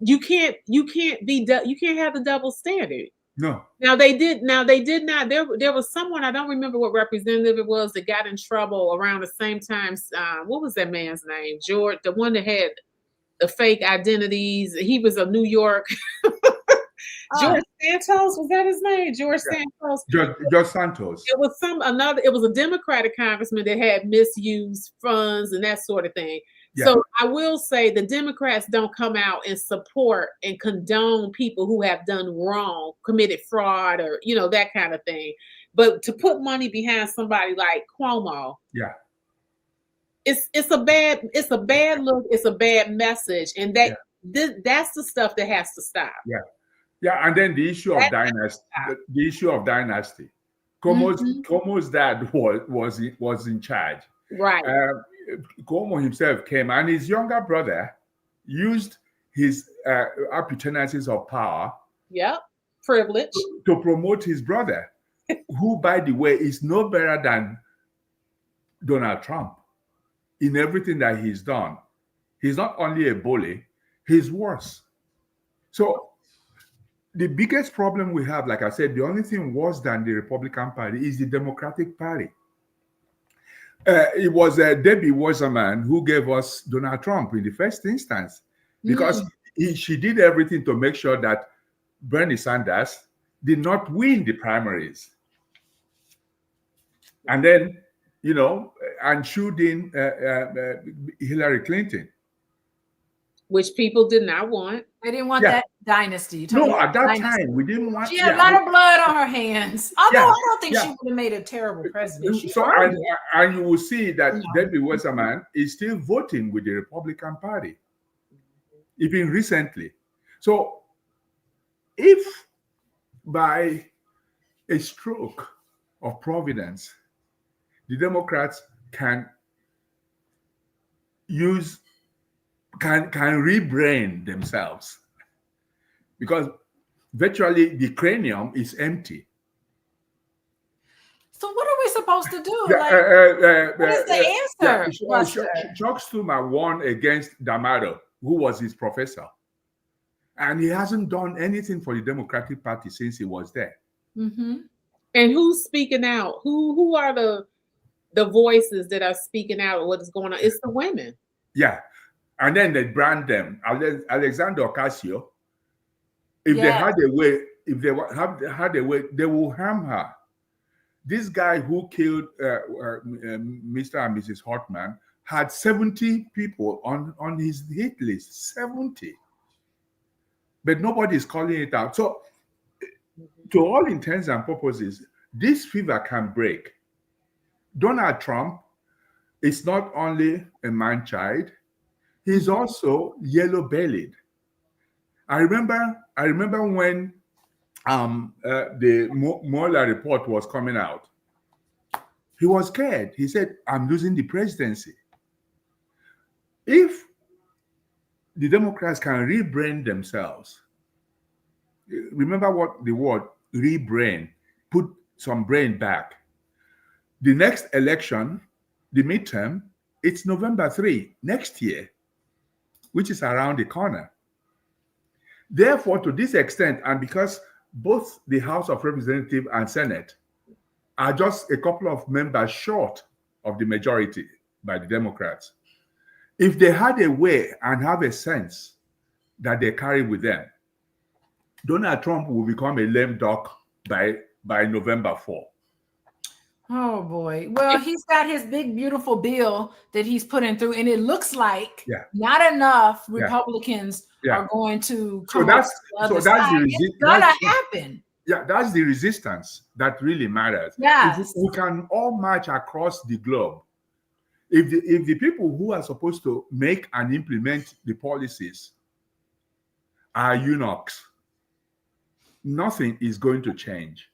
you can't have the double standard. No. Now they did not. There was someone, I don't remember what representative it was, that got in trouble around the same time. What was that man's name? George, the one that had the fake identities. He was a New York. George Santos, was that his name? George Santos. George Santos. It was It was a Democratic congressman that had misused funds and that sort of thing. Yeah. So I will say the Democrats don't come out and support and condone people who have done wrong, committed fraud, or that kind of thing. But to put money behind somebody like Cuomo, it's a bad look. It's a bad message, and that's the stuff that has to stop. Yeah, and then the issue of dynasty. The issue of dynasty. Cuomo's dad was in charge. Right. Cuomo himself came, and his younger brother used his opportunities of power, privilege, to promote his brother, who, by the way, is no better than Donald Trump in everything that he's done. He's not only a bully, he's worse. So the biggest problem we have, like I said, the only thing worse than the Republican Party is the Democratic Party. It was Debbie Wasserman who gave us Donald Trump in the first instance, because she did everything to make sure that Bernie Sanders did not win the primaries. And then, and shooed in Hillary Clinton. Which people did not want. They didn't want that dynasty. No, at that time, we didn't want. She had a lot of blood on her hands. Although I don't think she would have made a terrible president. And you will see that Debbie Wasserman is still voting with the Republican Party, even recently. So if by a stroke of providence, the Democrats can rebrand themselves, because virtually the cranium is empty. So what are we supposed to do? What is the answer? Chuck Schumer won against D'Amato, who was his professor, and he hasn't done anything for the Democratic Party since he was there. Mm-hmm. And who's speaking out? Who are the voices that are speaking out of what is going on? It's the women. Yeah. And then they brand them. Alexandra Ocasio, if they had a way, they will harm her. This guy who killed Mr. and Mrs. Hartman had 70 people on his hit list, 70. But nobody is calling it out. So, to all intents and purposes, this fever can break. Donald Trump is not only a man-child, he's also yellow-bellied. I remember when the Mueller report was coming out. He was scared. He said, "I'm losing the presidency." If the Democrats can rebrand themselves, remember what the word rebrand, put some brain back. The next election, the midterm, it's November 3 next year, which is around the corner. Therefore, to this extent, and because both the House of Representatives and Senate are just a couple of members short of the majority by the Democrats, if they had a way and have a sense that they carry with them, Donald Trump will become a lame duck by November 4. Oh boy. Well, he's got his big, beautiful bill that he's putting through, and it looks like not enough Republicans are going to come up to the other side. It's gonna happen. Yeah, that's the resistance that really matters. Yes. If we can all march across the globe. If the people who are supposed to make and implement the policies are eunuchs, nothing is going to change.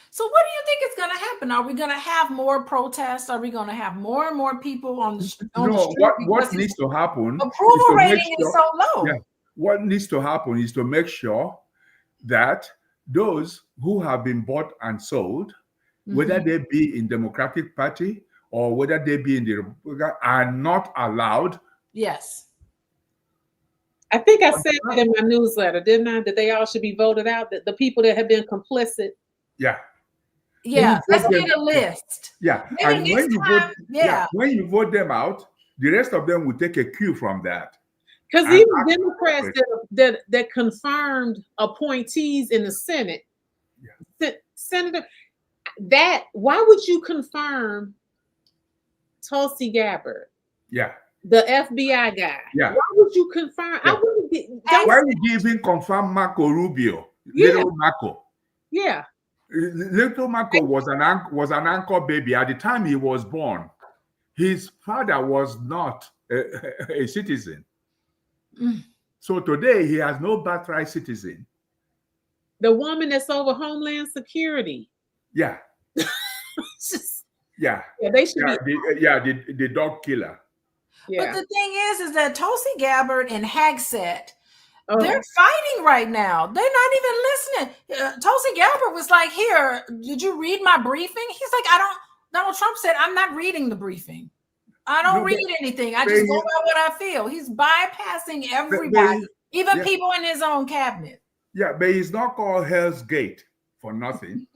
So what do you think is going to happen? Are we going to have more protests? Are we going to have more and more people on the street? What needs to happen? Approval rating is so low. Yeah, what needs to happen is to make sure that those who have been bought and sold, whether they be in Democratic Party or whether they be in the Republican, are not allowed. Yes. I think I said that in my newsletter, didn't I? That they all should be voted out, that the people that have been complicit. Yeah. Yeah, let's get a list. Yeah. Maybe And when you vote them out, the rest of them will take a cue from that. Because even Democrats that confirmed appointees in the Senate, Senator, why would you confirm Tulsi Gabbard? Yeah. The FBI guy. Yeah. Why would you confirm? Yeah. Why would you even confirm Marco Rubio? Little Marco. Yeah. Little Marco was an anchor baby. At the time he was born, his father was not a citizen. So today he has no birthright citizen. The woman that's over Homeland Security. Yeah. Yeah, they should be. The dog killer. Yeah. But the thing is that Tulsi Gabbard and Hagsett, they're fighting right now. They're not even listening. Tulsi Gabbard was like, "Here, did you read my briefing?" He's like, "I don't." Donald Trump said, "I'm not reading the briefing. I don't read anything. I just go by what I feel." He's bypassing everybody, even people in his own cabinet. Yeah, but he's not called Hell's Gate for nothing.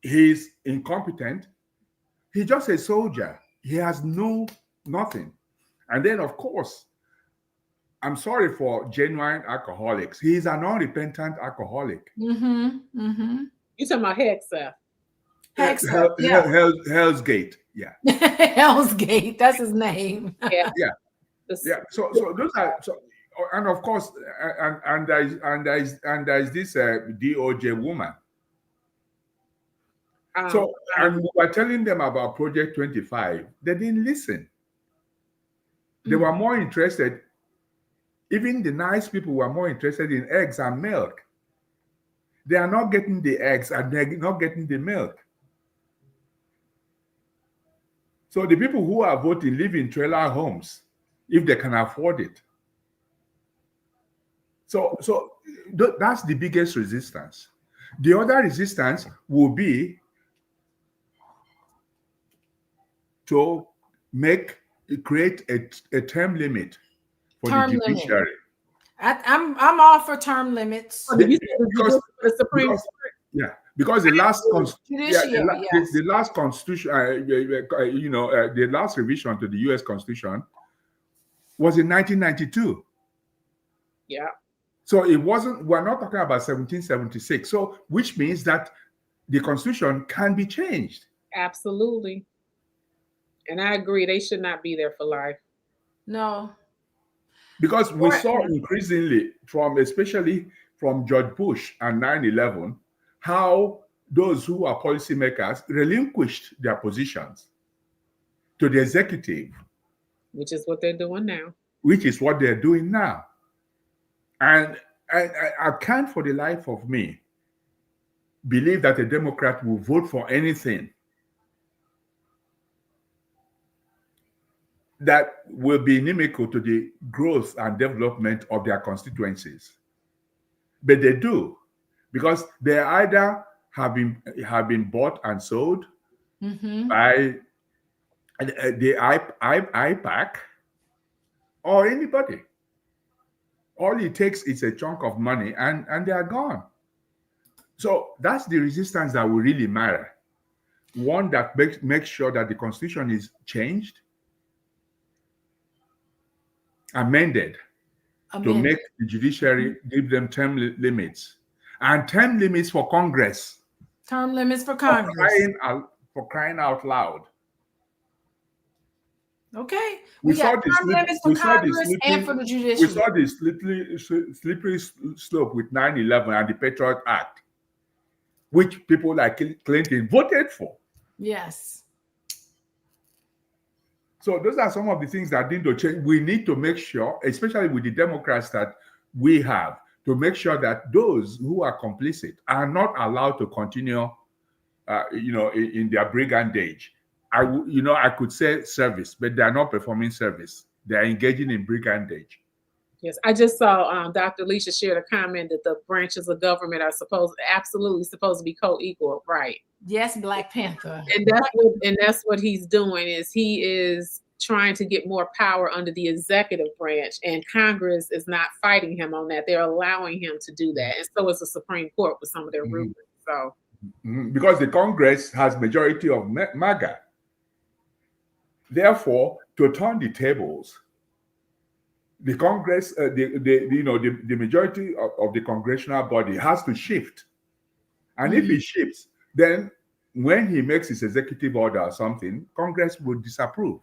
He's incompetent. He's just a soldier. He has nothing. And then, of course, I'm sorry for genuine alcoholics. He's an unrepentant alcoholic. You talking about Hegseth? Hell's Gate. Yeah. Hell's Gate. That's his name. Yeah. Yeah. So those are and of course, and there's this DOJ woman. So, and we were telling them about Project 25. They didn't listen. They were more interested, even the nice people were more interested in eggs and milk. They are not getting the eggs and they're not getting the milk. So the people who are voting live in trailer homes if they can afford it. So that's the biggest resistance. The other resistance will be to create a term limit for the judiciary. I'm all for term limits. Because the Supreme Court. Yeah, because the last the last constitution, the last revision to the U.S. Constitution was in 1992. Yeah. So it wasn't. We're not talking about 1776. So which means that the Constitution can be changed. Absolutely. And I agree, they should not be there for life. No. Because we saw increasingly, especially from George Bush and 9/11, how those who are policymakers relinquished their positions to the executive. Which is what they're doing now. Which is what they're doing now. And I can't for the life of me believe that a Democrat will vote for anything that will be inimical to the growth and development of their constituencies. But they do, because they either have been bought and sold by the IPAC or anybody. All it takes is a chunk of money and they are gone. So that's the resistance that will really matter. One that makes sure that the Constitution is changed, amended to make the judiciary give them term limits and term limits for Congress. Term limits for Congress. For crying out loud. Okay. We got term limits for Congress and for the judiciary. We saw the slippery slope with 9/11 and the Patriot Act, which people like Clinton voted for. Yes. So those are some of the things that need to change. We need to make sure, especially with the Democrats that we have, to make sure that those who are complicit are not allowed to continue, in their brigandage. I could say service, but they are not performing service. They are engaging in brigandage. Yes, I just saw Dr. Alicia shared a comment that the branches of government are absolutely supposed to be co-equal, right? Yes, Black Panther. And that's what he's doing, is he is trying to get more power under the executive branch, and Congress is not fighting him on that. They're allowing him to do that, and so is the Supreme Court with some of their rulings. So, because the Congress has majority of MAGA, therefore, to turn the tables, the Congress, the majority of the congressional body has to shift, and if it shifts, then when he makes his executive order or something, Congress will disapprove,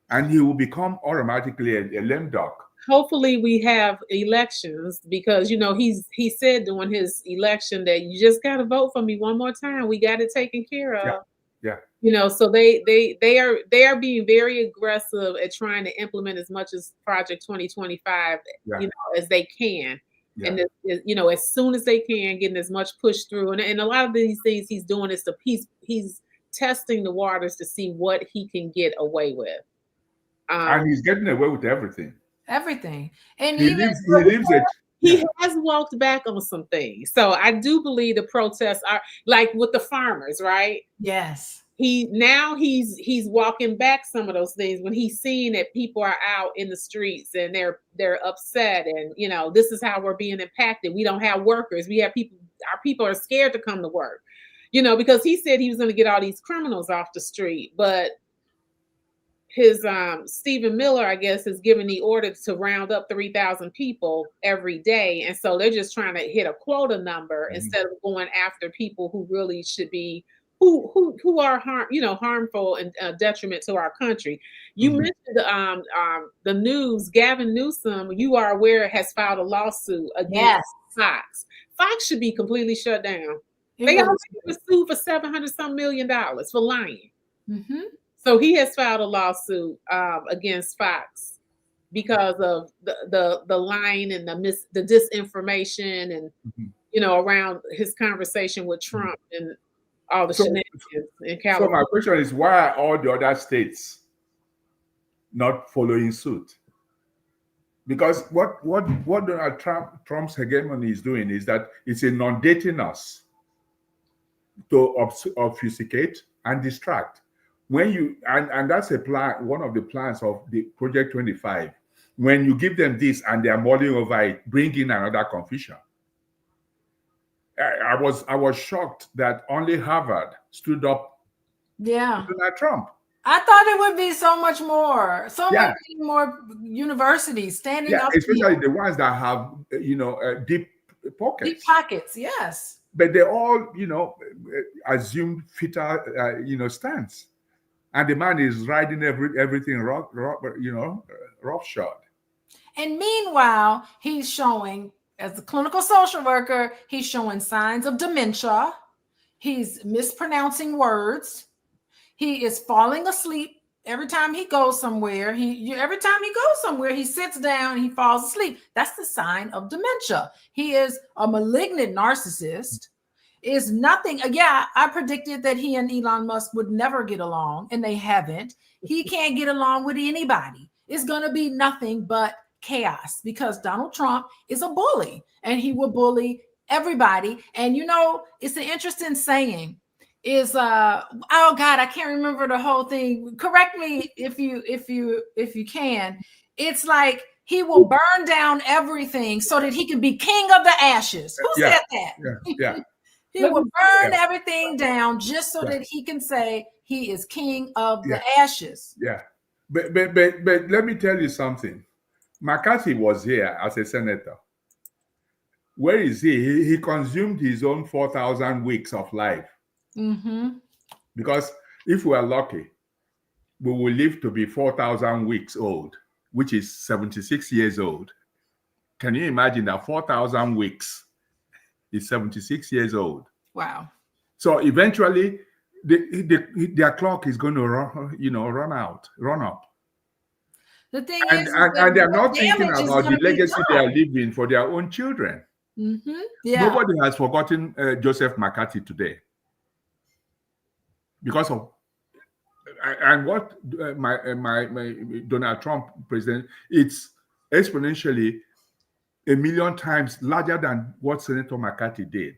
and he will become automatically a lame duck. Hopefully we have elections, because he said during his election that you just got to vote for me one more time. We got it taken care of. Yeah. So they are being very aggressive at trying to implement as much as Project 2025, as they can. Yeah. And as soon as they can, getting as much push through. And a lot of these things he's doing is he's testing the waters to see what he can get away with. And he's getting away with everything. Everything. And he has walked back on some things. So I do believe the protests are like with the farmers, right? Yes. He's walking back some of those things when he's seeing that people are out in the streets and they're upset, and this is how we're being impacted. We don't have workers. We have people. Our people are scared to come to work, because he said he was going to get all these criminals off the street, but his Stephen Miller, I guess, is giving the order to round up 3,000 people every day, and so they're just trying to hit a quota number instead of going after people who really should be. Who are harmful and detriment to our country. You mentioned the news. Gavin Newsom, you are aware, has filed a lawsuit against Fox. Fox should be completely shut down. They already were sued for $700 million for lying. So he has filed a lawsuit against Fox because of the lying and the disinformation and around his conversation with Trump and all the shenanigans in California. So my question is, why are all the other states not following suit? Because what Donald Trump's hegemony is doing is that it's inundating us to obfuscate and distract. And that's a plan, one of the plans of the Project 25. When you give them this and they are mulling over it, bring in another confusion. I was shocked that only Harvard stood up to Donald Trump. I thought it would be so much more, many more universities standing up. Especially the ones that have, deep pockets. Deep pockets, yes. But they all, assumed fitter, stance. And the man is riding everything roughshod. And meanwhile, he's showing, as a clinical social worker, he's showing signs of dementia. He's mispronouncing words. He is falling asleep every time he goes somewhere. He sits down, he falls asleep. That's the sign of dementia. He is a malignant narcissist. Is nothing. I predicted that he and Elon Musk would never get along, and they haven't. He can't get along with anybody. It's going to be nothing but chaos, because Donald Trump is a bully, and he will bully everybody. And it's an interesting saying is oh God, I can't remember the whole thing. Correct me if you can. It's like he will burn down everything so that he can be king of the ashes. Who said that? Yeah. He will burn everything down just so that he can say he is king of the ashes. Yeah. But let me tell you something. McCarthy was here as a senator. Where is he? He consumed his own 4,000 weeks of life. Because if we are lucky, we will live to be 4,000 weeks old, which is 76 years old. Can you imagine that 4,000 weeks is 76 years old? Wow. So eventually, their clock is going to run up. The thing and they're not thinking about the legacy they are leaving for their own children. Nobody has forgotten Joseph McCarthy today because of and what my Donald Trump president, it's exponentially 1,000,000 times larger than what Senator McCarthy did.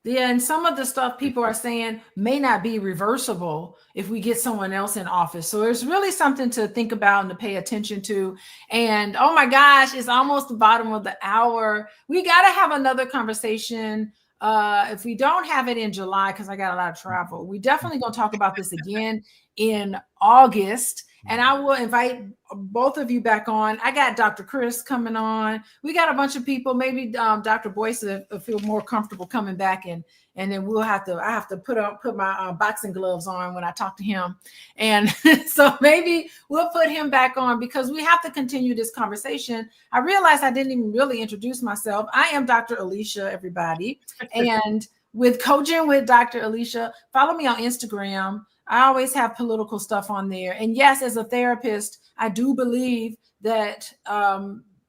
Yeah, and some of the stuff people are saying may not be reversible if we get someone else in office. So there's really something to think about and to pay attention to. And oh my gosh, it's almost the bottom of the hour. We got to have another conversation. If we don't have it in July, because I got a lot of travel, we definitely going to talk about this again in August. And I will invite both of you back on. I got Dr. Chris coming on. We got a bunch of people. Maybe Dr. Boyce will feel more comfortable coming back, and then I have to put my boxing gloves on when I talk to him. And so maybe we'll put him back on because we have to continue this conversation. I realized I didn't even really introduce myself. I am Dr. Alicia, everybody. And with Coaching with Dr. Alicia, follow me on Instagram. I always have political stuff on there. And yes, as a therapist, I do believe that,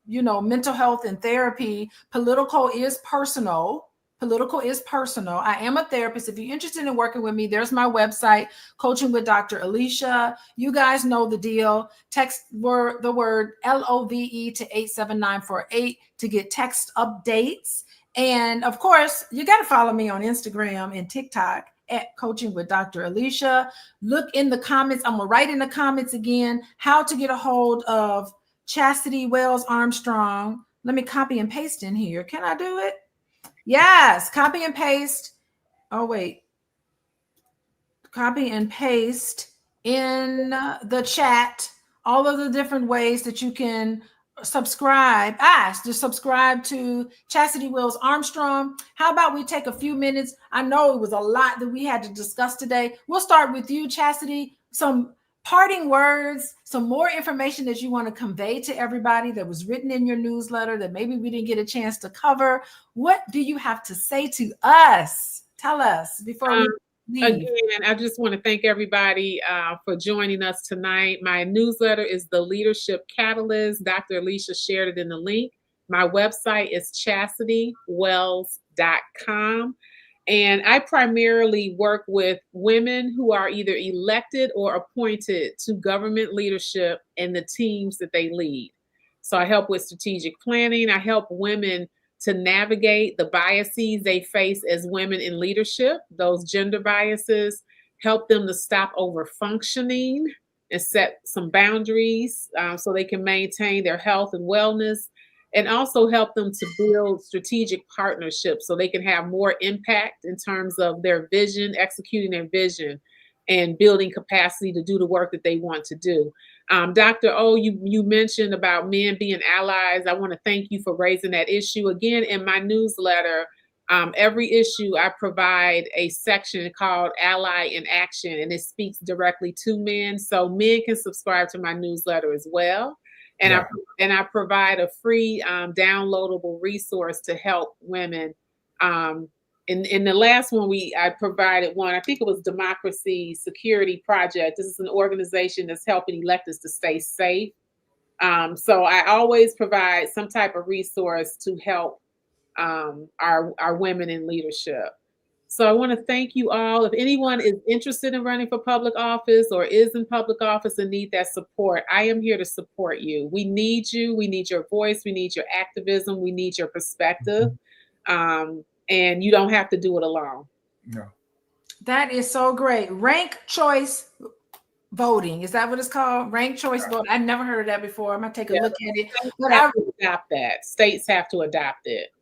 mental health and therapy, political is personal. Political is personal. I am a therapist. If you're interested in working with me, there's my website, Coaching with Dr. Alicia. You guys know the deal. Text the word LOVE to 87948 to get text updates. And of course, you got to follow me on Instagram and TikTok at Coaching with Dr. Alicia. Look in the comments. I'm going to write in the comments again how to get a hold of Chasity Wells Armstrong. Let me copy and paste in here. Can I do it? Yes. Copy and paste. Oh, wait. Copy and paste in the chat all of the different ways that you can subscribe. Just subscribe to Chasity Wells Armstrong. How about we take a few minutes? I know it was a lot that we had to discuss today. We'll start with you, Chasity. Some parting words, some more information that you want to convey to everybody that was written in your newsletter that maybe we didn't get a chance to cover. What do you have to say to us? Tell us before we leave. Again, I just want to thank everybody for joining us tonight. My newsletter is The Leadership Catalyst. Dr. Alicia shared it in the link. My website is ChastityWells.com. And I primarily work with women who are either elected or appointed to government leadership and the teams that they lead. So I help with strategic planning. I help women to navigate the biases they face as women in leadership, those gender biases, help them to stop over functioning and set some boundaries so they can maintain their health and wellness, and also help them to build strategic partnerships so they can have more impact in terms of their vision, executing their vision, and building capacity to do the work that they want to do. Dr. O, you mentioned about men being allies. I want to thank you for raising that issue. Again, in my newsletter, every issue I provide a section called Ally in Action, and it speaks directly to men. So men can subscribe to my newsletter as well. And I provide a free downloadable resource to help women. In the last one, I provided one. I think it was Democracy Security Project. This is an organization that's helping electeds to stay safe. So I always provide some type of resource to help our women in leadership. So I want to thank you all. If anyone is interested in running for public office or is in public office and need that support, I am here to support you. We need you. We need your voice. We need your activism. We need your perspective. And you don't have to do it alone. No. That is so great. Rank choice voting. Is that what it's called? Ranked choice vote. I've never heard of that before. I'm gonna take a look at it. But I adopt that. States have to adopt it.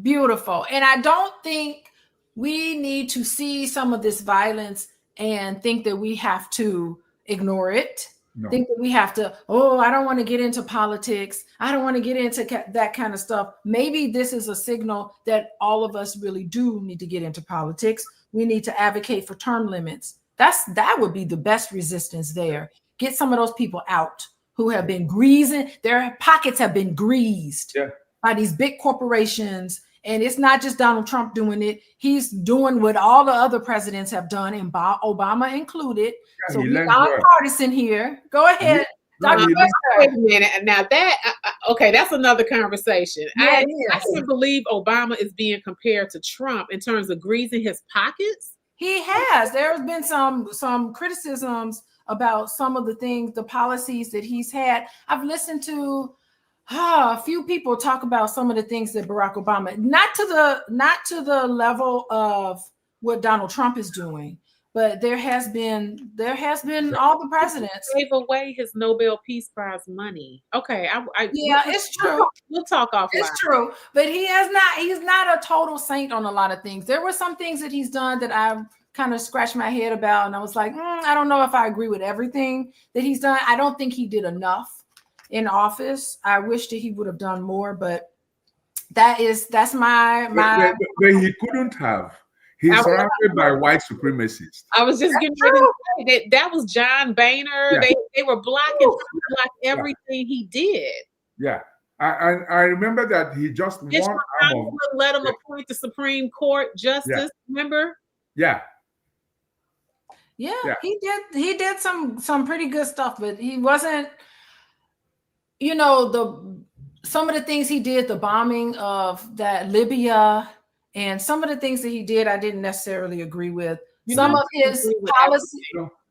Beautiful. And I don't think we need to see some of this violence and think that we have to ignore it. No. Think that we have to, I don't want to get into politics. I don't want to get into that kind of stuff. Maybe this is a signal that all of us really do need to get into politics. We need to advocate for term limits. That would be the best resistance there. Get some of those people out who have been greasing. Their pockets have been greased by these big corporations. And it's not just Donald Trump doing it. He's doing what all the other presidents have done, and Obama included. So we're nonpartisan here. Go ahead. Dr. Wait a minute. Now that's another conversation. I can't believe Obama is being compared to Trump in terms of greasing his pockets. He has. There has been some criticisms about some of the things, the policies that he's had. I've listened to a few people talk about some of the things that Barack Obama, not to the level of what Donald Trump is doing, but there has been all the presidents gave away his Nobel Peace Prize money. Okay, it's true. We'll talk offline. It's true, but he's not a total saint on a lot of things. There were some things that he's done that I kind of scratched my head about, and I was like, I don't know if I agree with everything that he's done. I don't think he did enough in office. I wish that he would have done more, but that's my. But he couldn't have. He's surrounded by white supremacists. I was just getting ready to say that was John Boehner. Yeah. They were blocking everything he did. Yeah. I remember that he just let him appoint the Supreme Court justice. Yeah. Remember? Yeah. Yeah, he did some pretty good stuff, but he wasn't, some of the things he did, the bombing of that Libya, and some of the things that he did, I didn't necessarily agree with. Some of his policy.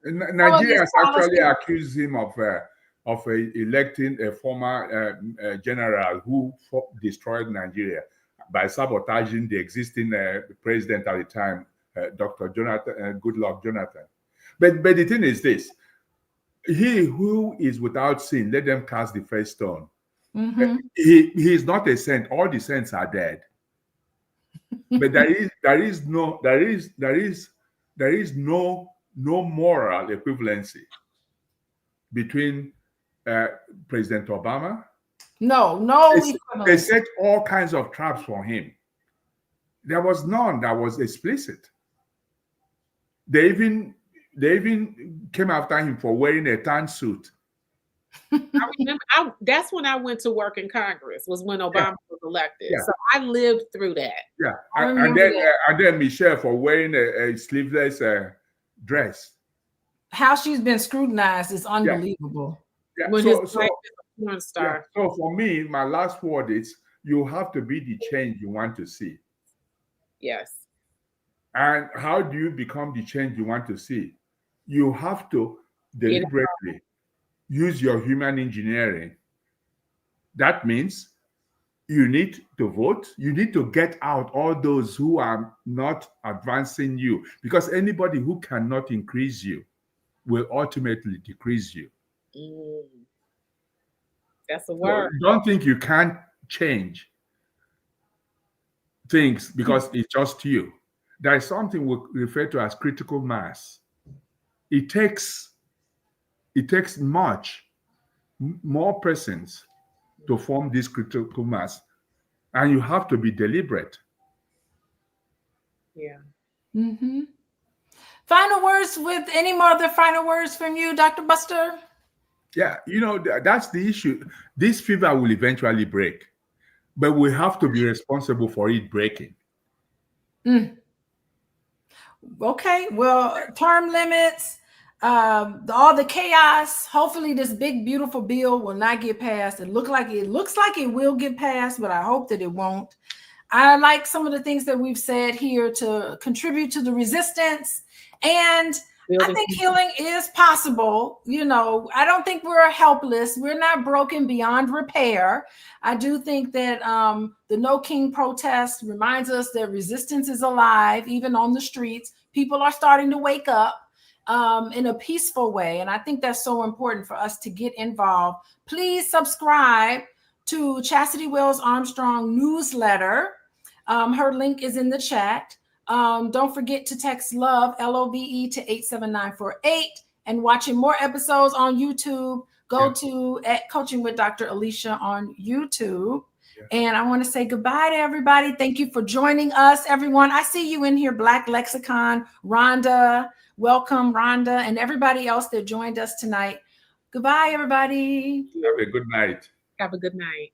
Nigeria has actually accused him of electing a former general who destroyed Nigeria by sabotaging the existing president at the time, Dr. Goodluck Jonathan. But the thing is this: he who is without sin, let them cast the first stone. Mm-hmm. He is not a saint. All the saints are dead. But there is no moral equivalency between President Obama. No. They set all kinds of traps for him. There was none that was explicit. They even came after him for wearing a tan suit. I remember that's when I went to work in Congress, was when Obama was elected. Yeah. So I lived through that. Yeah. And then Michelle for wearing a sleeveless dress. How she's been scrutinized is unbelievable. Yeah. So for me, my last word is you have to be the change you want to see. Yes. And how do you become the change you want to see? You have to deliberately use your human engineering. That means you need to vote. You need to get out all those who are not advancing you, because anybody who cannot increase you will ultimately decrease you. That's a word. So don't think you can't change things because it's just you. There is something we refer to as critical mass. It takes much more persons to form this critical mass, and you have to be deliberate. Yeah. Mm-hmm. Final words any more other final words from you, Dr. Buster? Yeah, that's the issue. This fever will eventually break, but we have to be responsible for it breaking. Okay, well, term limits, all the chaos. Hopefully this big beautiful bill will not get passed. It looks like it will get passed, but I hope that it won't. I like some of the things that we've said here to contribute to the resistance, and I think healing is possible. I don't think we're helpless. We're not broken beyond repair. I do think that the No King protest reminds us that resistance is alive, even on the streets. People are starting to wake up. in a peaceful way. And I think that's so important for us to get involved. Please subscribe to Chasity Wells Armstrong newsletter. Her link is in the chat. Don't forget to text LOVE, LOVE, to 87948. And watching more episodes on YouTube, go to Coaching with Dr. Alicia on YouTube. And I want to say goodbye to everybody. Thank you for joining us, everyone. I see you in here, Black Lexicon, Rhonda. Welcome, Rhonda, and everybody else that joined us tonight. Goodbye, everybody. Have a good night. Have a good night.